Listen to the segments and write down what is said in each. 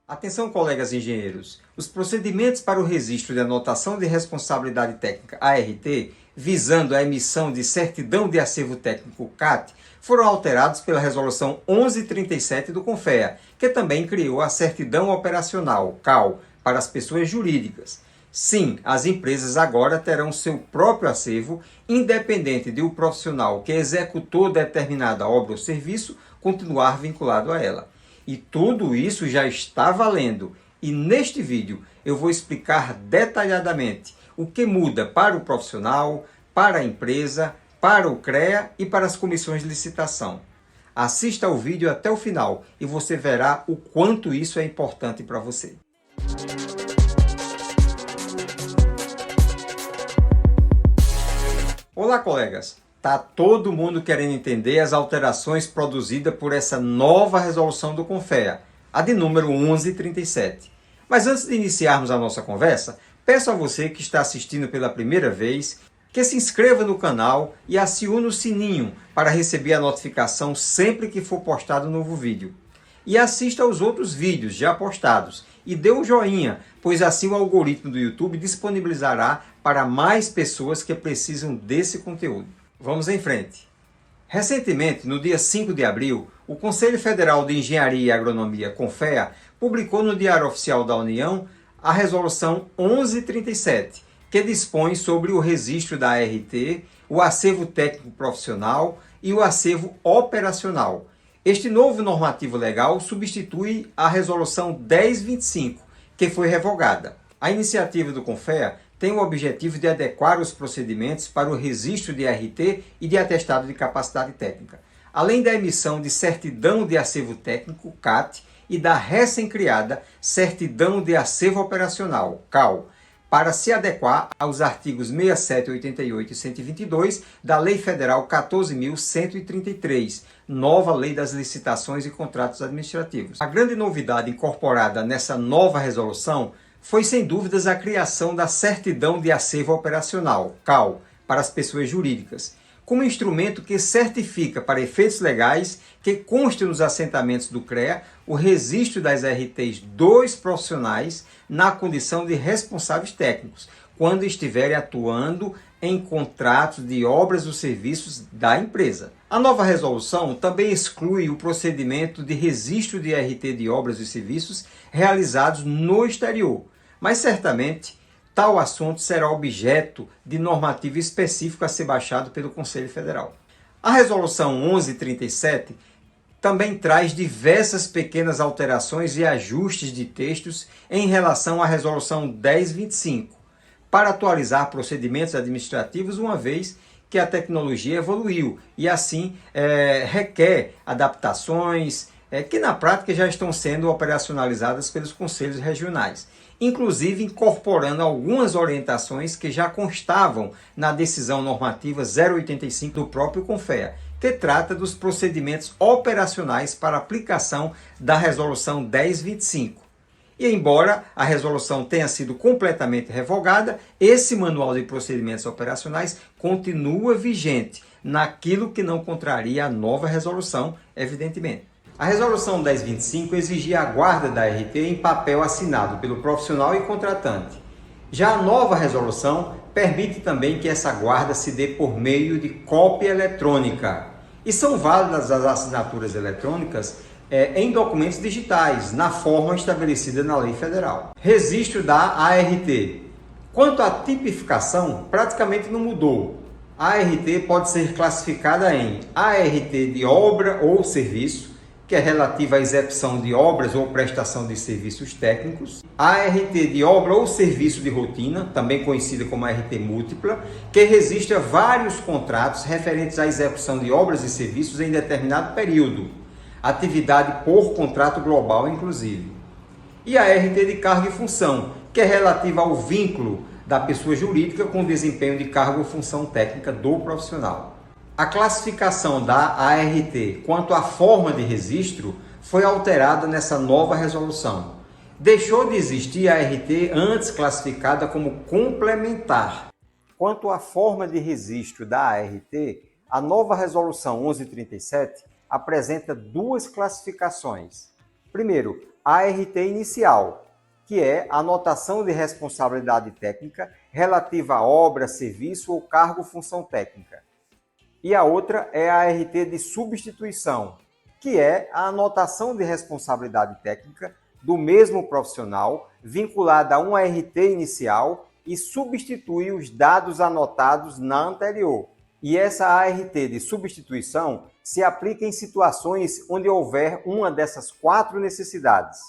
Atenção, colegas engenheiros! Os procedimentos para o registro de anotação de responsabilidade técnica ART, visando a emissão de certidão de acervo técnico CAT, foram alterados pela Resolução 1137 do CONFEA, que também criou a certidão operacional CAL para as pessoas jurídicas. Sim, as empresas agora terão seu próprio acervo, independente de o profissional que executou determinada obra ou serviço continuar vinculado a ela. E tudo isso já está valendo. E neste vídeo eu vou explicar detalhadamente o que muda para o profissional, para a empresa, para o CREA e para as comissões de licitação. Assista ao vídeo até o final e você verá o quanto isso é importante para você. Olá, colegas! Tá todo mundo querendo entender as alterações produzidas por essa nova resolução do CONFEA, a de número 1137. Mas antes de iniciarmos a nossa conversa, peço a você que está assistindo pela primeira vez que se inscreva no canal e acione o sininho para receber a notificação sempre que for postado um novo vídeo. E assista aos outros vídeos já postados e dê um joinha, pois assim o algoritmo do YouTube disponibilizará para mais pessoas que precisam desse conteúdo. Vamos em frente. Recentemente, no dia 5 de abril, o Conselho Federal de Engenharia e Agronomia, CONFEA, publicou no Diário Oficial da União a Resolução 1137, que dispõe sobre o registro da ART, o acervo técnico profissional e o acervo operacional. Este novo normativo legal substitui a Resolução 1025, que foi revogada. A iniciativa do CONFEA tem o objetivo de adequar os procedimentos para o registro de ART e de atestado de capacidade técnica, além da emissão de certidão de acervo técnico, CAT, e da recém-criada certidão de acervo operacional, CAO, para se adequar aos artigos 67, 88 e 122 da Lei Federal 14.133, nova Lei das Licitações e Contratos Administrativos. A grande novidade incorporada nessa nova resolução foi, sem dúvidas, a criação da certidão de acervo operacional, CAO, para as pessoas jurídicas, como instrumento que certifica, para efeitos legais, que conste nos assentamentos do CREA o registro das RTs dos profissionais na condição de responsáveis técnicos, quando estiverem atuando em contratos de obras ou serviços da empresa. A nova resolução também exclui o procedimento de registro de RT de obras e serviços realizados no exterior, mas certamente tal assunto será objeto de normativa específica a ser baixado pelo Conselho Federal. A Resolução 1137 também traz diversas pequenas alterações e ajustes de textos em relação à Resolução 1025, para atualizar procedimentos administrativos, uma vez que a tecnologia evoluiu e assim requer adaptações que na prática já estão sendo operacionalizadas pelos conselhos regionais, inclusive incorporando algumas orientações que já constavam na decisão normativa 085 do próprio CONFEA, que trata dos procedimentos operacionais para aplicação da Resolução 1025. E embora a resolução tenha sido completamente revogada, esse manual de procedimentos operacionais continua vigente naquilo que não contraria a nova resolução, evidentemente. A Resolução 1025 exigia a guarda da RT em papel assinado pelo profissional e contratante. Já a nova resolução permite também que essa guarda se dê por meio de cópia eletrônica. E são válidas as assinaturas eletrônicas em documentos digitais, na forma estabelecida na lei federal. Registro da ART. Quanto à tipificação, praticamente não mudou. A ART pode ser classificada em ART de obra ou serviço, que é relativa à execução de obras ou prestação de serviços técnicos, a ART de obra ou serviço de rotina, também conhecida como ART múltipla, que registra vários contratos referentes à execução de obras e serviços em determinado período, atividade por contrato global inclusive. E a ART de cargo e função, que é relativa ao vínculo da pessoa jurídica com o desempenho de cargo ou função técnica do profissional. A classificação da ART quanto à forma de registro foi alterada nessa nova resolução. Deixou de existir a ART antes classificada como complementar. Quanto à forma de registro da ART, a nova resolução 1137 apresenta duas classificações. Primeiro, a ART inicial, que é a anotação de responsabilidade técnica relativa a obra, serviço ou cargo função técnica. E a outra é a ART de substituição, que é a anotação de responsabilidade técnica do mesmo profissional vinculada a uma ART inicial e substitui os dados anotados na anterior. E essa ART de substituição se aplica em situações onde houver uma dessas 4 necessidades.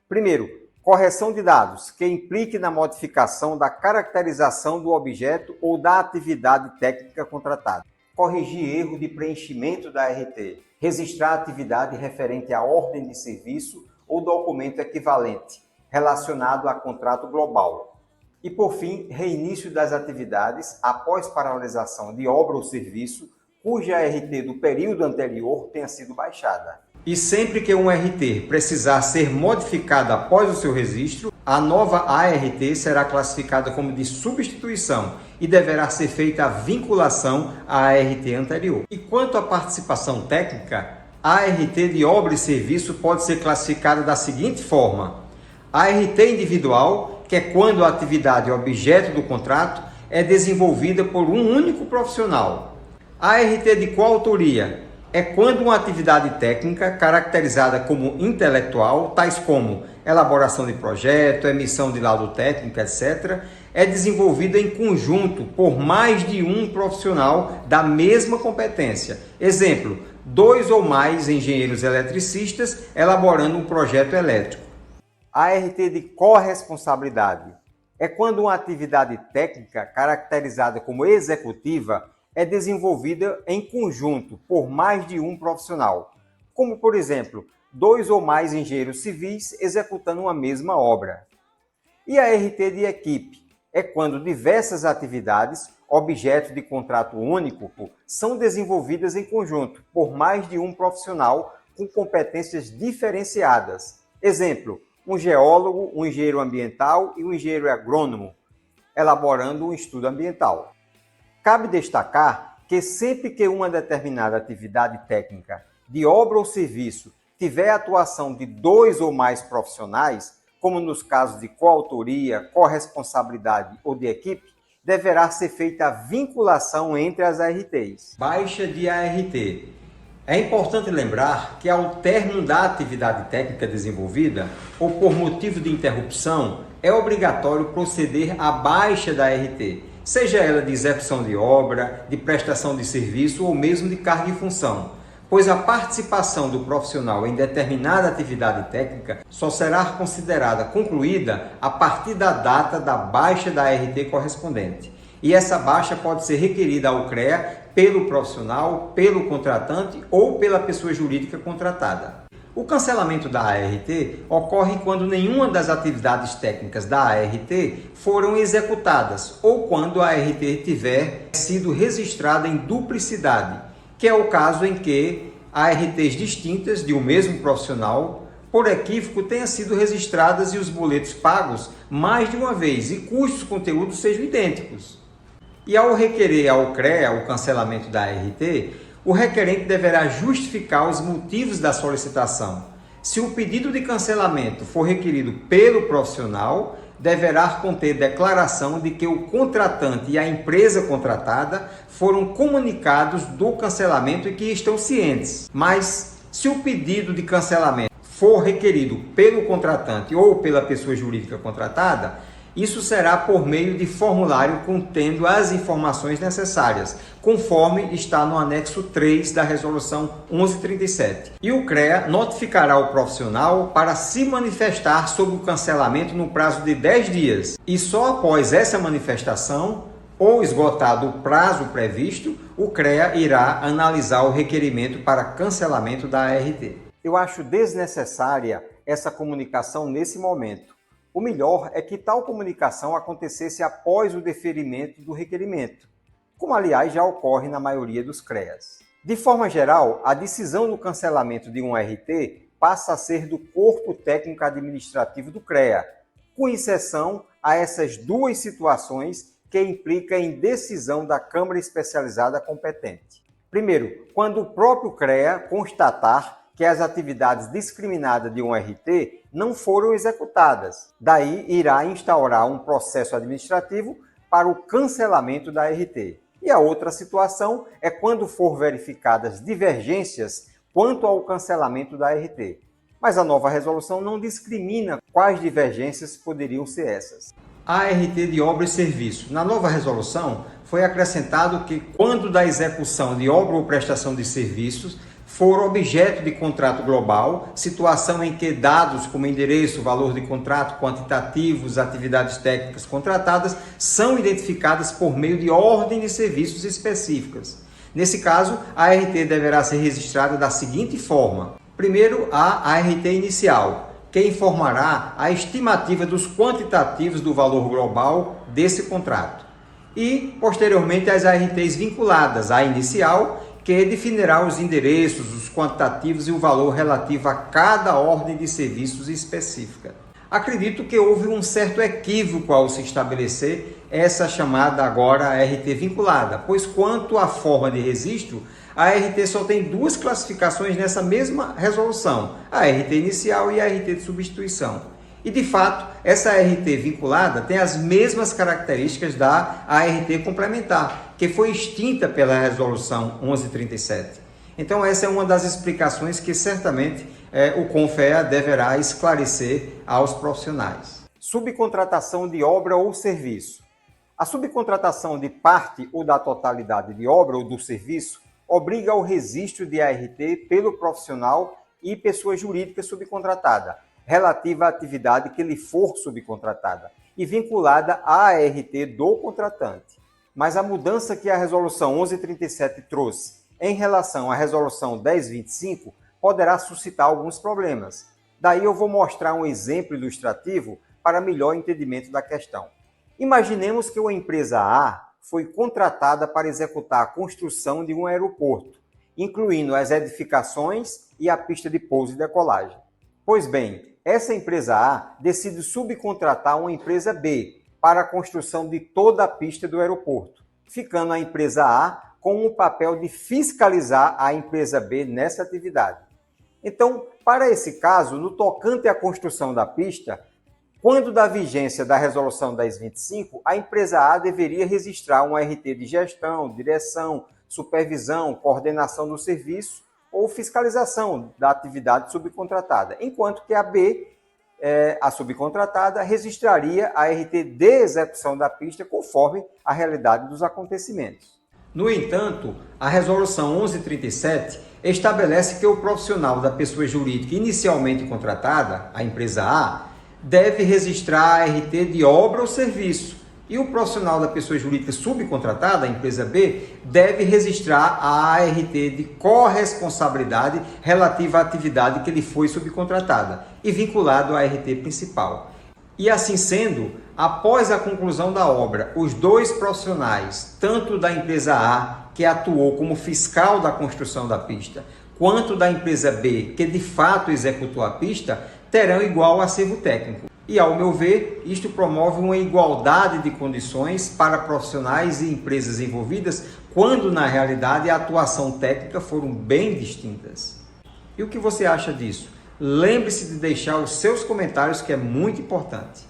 Primeiro, correção de dados, que implique na modificação da caracterização do objeto ou da atividade técnica contratada. Corrigir erro de preenchimento da ART. Registrar atividade referente à ordem de serviço ou documento equivalente, relacionado a contrato global. E, por fim, reinício das atividades após paralisação de obra ou serviço cuja ART do período anterior tenha sido baixada. E sempre que um RT precisar ser modificado após o seu registro, a nova ART será classificada como de substituição e deverá ser feita a vinculação à ART anterior. E quanto à participação técnica, a ART de obra e serviço pode ser classificada da seguinte forma: a ART individual, que é quando a atividade objeto do contrato é desenvolvida por um único profissional. A ART de coautoria é quando uma atividade técnica caracterizada como intelectual, tais como elaboração de projeto, emissão de laudo técnico, etc., é desenvolvida em conjunto por mais de um profissional da mesma competência. Exemplo, 2 ou mais engenheiros eletricistas elaborando um projeto elétrico. A ART de corresponsabilidade é quando uma atividade técnica caracterizada como executiva é desenvolvida em conjunto por mais de um profissional, como, por exemplo, 2 ou mais engenheiros civis executando uma mesma obra. E a ART de equipe é quando diversas atividades, objeto de contrato único, são desenvolvidas em conjunto por mais de um profissional com competências diferenciadas. Exemplo, um geólogo, um engenheiro ambiental e um engenheiro agrônomo, elaborando um estudo ambiental. Cabe destacar que sempre que uma determinada atividade técnica de obra ou serviço tiver atuação de 2 ou mais profissionais, como nos casos de coautoria, corresponsabilidade ou de equipe, deverá ser feita a vinculação entre as ARTs. Baixa de ART. É importante lembrar que ao término da atividade técnica desenvolvida ou por motivo de interrupção, é obrigatório proceder à baixa da ART, seja ela de execução de obra, de prestação de serviço ou mesmo de cargo e função, pois a participação do profissional em determinada atividade técnica só será considerada concluída a partir da data da baixa da ART correspondente. E essa baixa pode ser requerida ao CREA pelo profissional, pelo contratante ou pela pessoa jurídica contratada. O cancelamento da ART ocorre quando nenhuma das atividades técnicas da ART foram executadas ou quando a ART tiver sido registrada em duplicidade, que é o caso em que ARTs distintas de um mesmo profissional, por equívoco, tenham sido registradas e os boletos pagos mais de uma vez e cujos conteúdos sejam idênticos. E ao requerer ao CREA o cancelamento da ART, o requerente deverá justificar os motivos da solicitação. Se o pedido de cancelamento for requerido pelo profissional, deverá conter declaração de que o contratante e a empresa contratada foram comunicados do cancelamento e que estão cientes. Mas, se o pedido de cancelamento for requerido pelo contratante ou pela pessoa jurídica contratada, isso será por meio de formulário contendo as informações necessárias, conforme está no anexo 3 da Resolução 1137. E o CREA notificará o profissional para se manifestar sobre o cancelamento no prazo de 10 dias. E só após essa manifestação, ou esgotado o prazo previsto, o CREA irá analisar o requerimento para cancelamento da ART. Eu acho desnecessária essa comunicação nesse momento. O melhor é que tal comunicação acontecesse após o deferimento do requerimento, como aliás já ocorre na maioria dos CREAs. De forma geral, a decisão do cancelamento de um RT passa a ser do corpo técnico administrativo do CREA, com exceção a essas 2 situações que implicam em decisão da Câmara Especializada competente. Primeiro, quando o próprio CREA constatar que as atividades discriminadas de um RT não foram executadas. Daí irá instaurar um processo administrativo para o cancelamento da RT. E a outra situação é quando for verificadas divergências quanto ao cancelamento da RT. Mas a nova resolução não discrimina quais divergências poderiam ser essas. A RT de obra e serviço. Na nova resolução, foi acrescentado que quando da execução de obra ou prestação de serviços for objeto de contrato global, situação em que dados como endereço, valor de contrato, quantitativos, atividades técnicas contratadas são identificadas por meio de ordem de serviços específicas. Nesse caso, a RT deverá ser registrada da seguinte forma. Primeiro, a ART inicial, que informará a estimativa dos quantitativos do valor global desse contrato. E, posteriormente, as ARTs vinculadas à inicial, que definirá os endereços, os quantitativos e o valor relativo a cada ordem de serviços específica. Acredito que houve um certo equívoco ao se estabelecer essa chamada agora RT vinculada, pois quanto à forma de registro, a RT só tem duas classificações nessa mesma resolução, a RT inicial e a RT de substituição. E, de fato, essa ART vinculada tem as mesmas características da ART complementar, que foi extinta pela Resolução 1137. Então, essa é uma das explicações que certamente o CONFEA deverá esclarecer aos profissionais. Subcontratação de obra ou serviço. A subcontratação de parte ou da totalidade de obra ou do serviço obriga ao registro de ART pelo profissional e pessoa jurídica subcontratada, relativa à atividade que lhe for subcontratada e vinculada à ART do contratante. Mas a mudança que a Resolução 1137 trouxe em relação à Resolução 1025 poderá suscitar alguns problemas. Daí eu vou mostrar um exemplo ilustrativo para melhor entendimento da questão. Imaginemos que uma empresa A foi contratada para executar a construção de um aeroporto, incluindo as edificações e a pista de pouso e decolagem. Pois bem, essa empresa A decide subcontratar uma empresa B para a construção de toda a pista do aeroporto, ficando a empresa A com o papel de fiscalizar a empresa B nessa atividade. Então, para esse caso, no tocante à construção da pista, quando da vigência da Resolução 1025, a empresa A deveria registrar um RT de gestão, direção, supervisão, coordenação do serviço ou fiscalização da atividade subcontratada, enquanto que a B, a subcontratada, registraria a RT de execução da pista conforme a realidade dos acontecimentos. No entanto, a Resolução 1137 estabelece que o profissional da pessoa jurídica inicialmente contratada, a empresa A, deve registrar a RT de obra ou serviço, e o profissional da pessoa jurídica subcontratada, a empresa B, deve registrar a ART de corresponsabilidade relativa à atividade que lhe foi subcontratada e vinculado à ART principal. E assim sendo, após a conclusão da obra, os dois profissionais, tanto da empresa A, que atuou como fiscal da construção da pista, quanto da empresa B, que de fato executou a pista, terão igual acervo técnico. E, ao meu ver, isto promove uma igualdade de condições para profissionais e empresas envolvidas, quando, na realidade, a atuação técnica foram bem distintas. E o que você acha disso? Lembre-se de deixar os seus comentários, que é muito importante.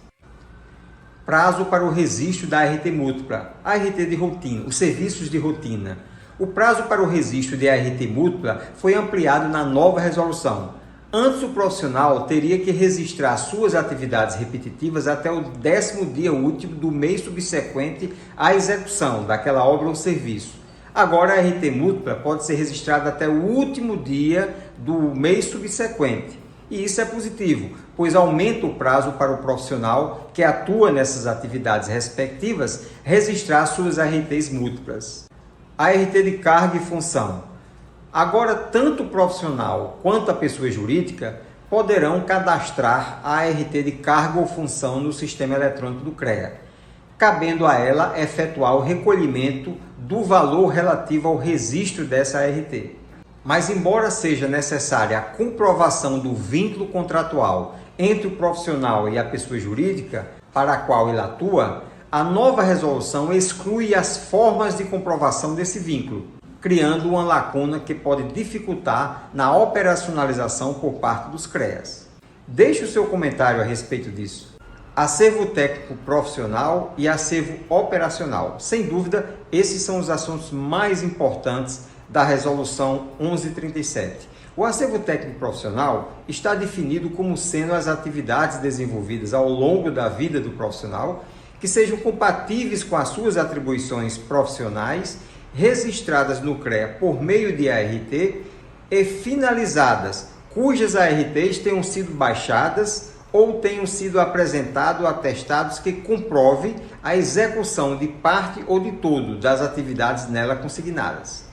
Prazo para o registro da ART múltipla, a ART de rotina, os serviços de rotina. O prazo para o registro de ART múltipla foi ampliado na nova resolução. Antes, o profissional teria que registrar suas atividades repetitivas até o 10º dia útil do mês subsequente à execução daquela obra ou serviço. Agora, a RT múltipla pode ser registrada até o último dia do mês subsequente. E isso é positivo, pois aumenta o prazo para o profissional que atua nessas atividades respectivas registrar suas ARTs múltiplas. A RT de carga e função. Agora, tanto o profissional quanto a pessoa jurídica poderão cadastrar a ART de carga ou função no sistema eletrônico do CREA, cabendo a ela efetuar o recolhimento do valor relativo ao registro dessa ART. Mas, embora seja necessária a comprovação do vínculo contratual entre o profissional e a pessoa jurídica para a qual ele atua, a nova resolução exclui as formas de comprovação desse vínculo. criando uma lacuna que pode dificultar na operacionalização por parte dos CREAs. Deixe o seu comentário a respeito disso. Acervo técnico profissional e acervo operacional. Sem dúvida, esses são os assuntos mais importantes da Resolução 1137. O acervo técnico profissional está definido como sendo as atividades desenvolvidas ao longo da vida do profissional que sejam compatíveis com as suas atribuições profissionais, registradas no CREA por meio de ART e finalizadas, cujas ARTs tenham sido baixadas ou tenham sido apresentados atestados que comprovem a execução de parte ou de todo das atividades nela consignadas.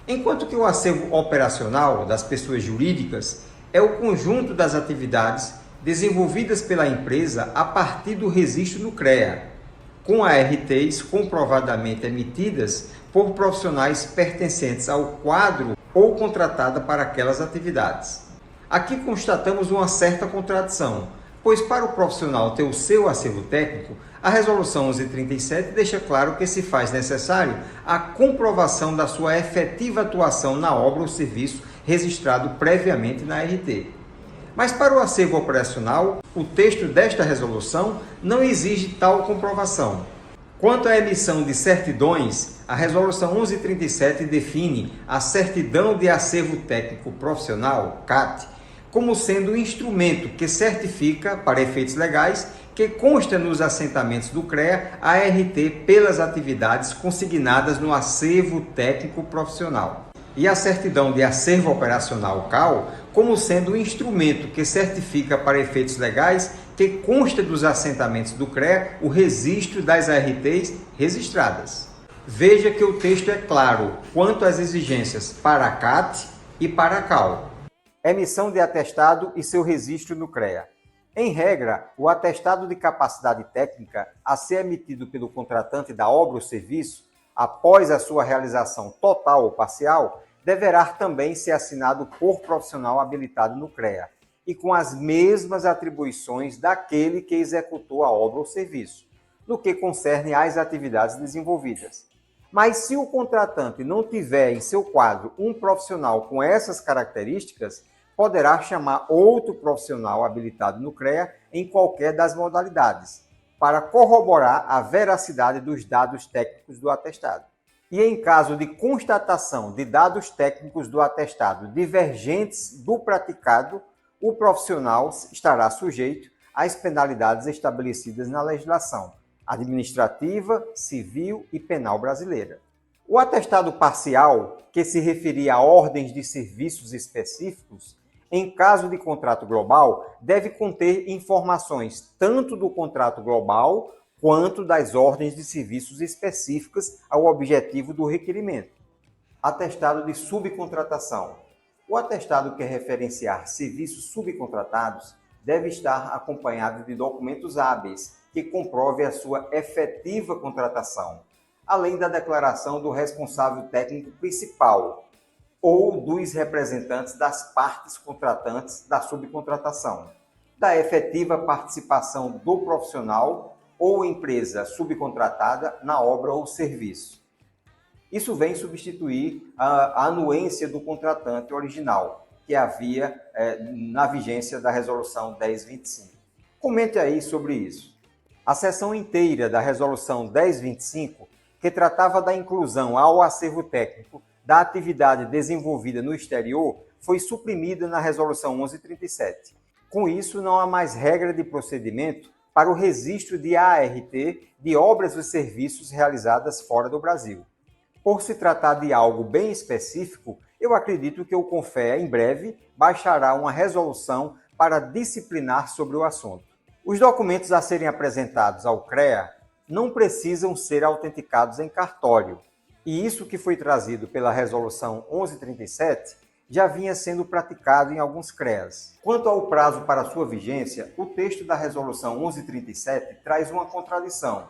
Enquanto que o acervo operacional das pessoas jurídicas é o conjunto das atividades desenvolvidas pela empresa a partir do registro no CREA, com ARTs comprovadamente emitidas por profissionais pertencentes ao quadro ou contratada para aquelas atividades. Aqui constatamos uma certa contradição, pois para o profissional ter o seu acervo técnico, a Resolução 1137 deixa claro que se faz necessário a comprovação da sua efetiva atuação na obra ou serviço registrado previamente na ART. Mas para o acervo operacional, o texto desta resolução não exige tal comprovação. Quanto à emissão de certidões, a Resolução 1137 define a certidão de acervo técnico profissional, CAT, como sendo um instrumento que certifica, para efeitos legais, que consta nos assentamentos do CREA a ART pelas atividades consignadas no acervo técnico profissional. E a certidão de acervo operacional, CAO, como sendo um instrumento que certifica, para efeitos legais, que consta dos assentamentos do CREA o registro das ARTs registradas. Veja que o texto é claro quanto às exigências para a CAT e para a CAO. Emissão de atestado e seu registro no CREA. Em regra, o atestado de capacidade técnica a ser emitido pelo contratante da obra ou serviço, após a sua realização total ou parcial, deverá também ser assinado por profissional habilitado no CREA e com as mesmas atribuições daquele que executou a obra ou serviço, no que concerne às atividades desenvolvidas. Mas se o contratante não tiver em seu quadro um profissional com essas características, poderá chamar outro profissional habilitado no CREA em qualquer das modalidades, para corroborar a veracidade dos dados técnicos do atestado. E em caso de constatação de dados técnicos do atestado divergentes do praticado, o profissional estará sujeito às penalidades estabelecidas na legislação administrativa, civil e penal brasileira. O atestado parcial, que se referia a ordens de serviços específicos, em caso de contrato global, deve conter informações tanto do contrato global quanto das ordens de serviços específicas ao objetivo do requerimento. Atestado de subcontratação. O atestado que referenciar serviços subcontratados deve estar acompanhado de documentos hábeis que comprove a sua efetiva contratação, além da declaração do responsável técnico principal ou dos representantes das partes contratantes da subcontratação, da efetiva participação do profissional ou empresa subcontratada na obra ou serviço. Isso vem substituir a anuência do contratante original, que havia na vigência da Resolução 1025. Comente aí sobre isso. A seção inteira da Resolução 1025, que tratava da inclusão ao acervo técnico da atividade desenvolvida no exterior, foi suprimida na Resolução 1137. Com isso, não há mais regra de procedimento para o registro de ART de obras ou serviços realizadas fora do Brasil. Por se tratar de algo bem específico, eu acredito que o CONFEA, em breve, baixará uma resolução para disciplinar sobre o assunto. Os documentos a serem apresentados ao CREA não precisam ser autenticados em cartório, e isso que foi trazido pela Resolução 1137 já vinha sendo praticado em alguns CREAs. Quanto ao prazo para sua vigência, o texto da Resolução 1137 traz uma contradição,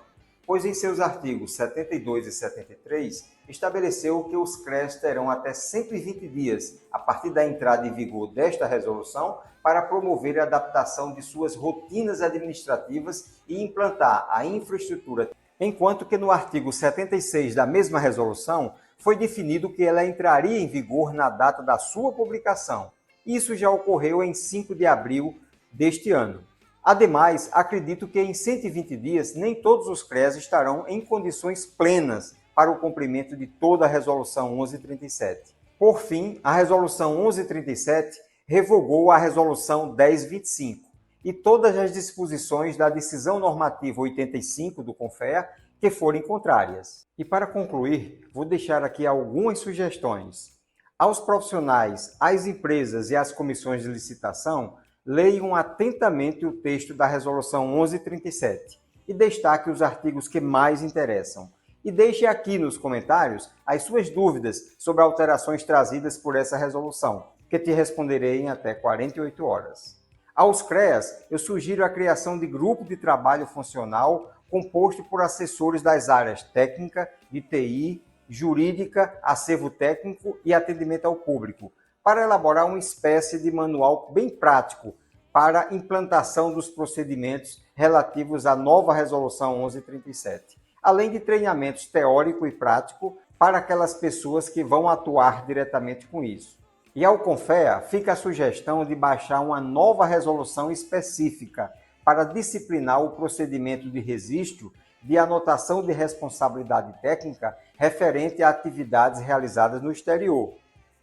pois em seus artigos 72 e 73 estabeleceu que os CREAs terão até 120 dias a partir da entrada em vigor desta resolução para promover a adaptação de suas rotinas administrativas e implantar a infraestrutura, enquanto que no artigo 76 da mesma resolução foi definido que ela entraria em vigor na data da sua publicação. Isso já ocorreu em 5 de abril deste ano. Ademais, acredito que em 120 dias nem todos os CREAs estarão em condições plenas para o cumprimento de toda a Resolução 1137. Por fim, a Resolução 1137 revogou a Resolução 1025 e todas as disposições da Decisão Normativa 85 do CONFEA que forem contrárias. E para concluir, vou deixar aqui algumas sugestões. Aos profissionais, às empresas e às comissões de licitação, leiam atentamente o texto da Resolução 1137 e destaque os artigos que mais interessam. E deixe aqui nos comentários as suas dúvidas sobre alterações trazidas por essa resolução, que te responderei em até 48 horas. Aos CREAs, eu sugiro a criação de grupo de trabalho funcional composto por assessores das áreas técnica, de TI, jurídica, acervo técnico e atendimento ao público, para elaborar uma espécie de manual bem prático para a implantação dos procedimentos relativos à nova Resolução 1137, além de treinamentos teórico e prático para aquelas pessoas que vão atuar diretamente com isso. E ao CONFEA fica a sugestão de baixar uma nova resolução específica para disciplinar o procedimento de registro de anotação de responsabilidade técnica referente a atividades realizadas no exterior,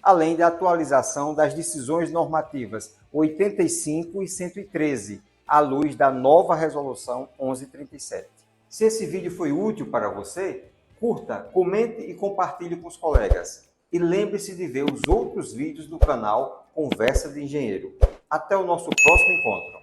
além da atualização das decisões normativas 85 e 113, à luz da nova Resolução 1137. Se esse vídeo foi útil para você, curta, comente e compartilhe com os colegas. E lembre-se de ver os outros vídeos do canal Conversa de Engenheiro. Até o nosso próximo encontro.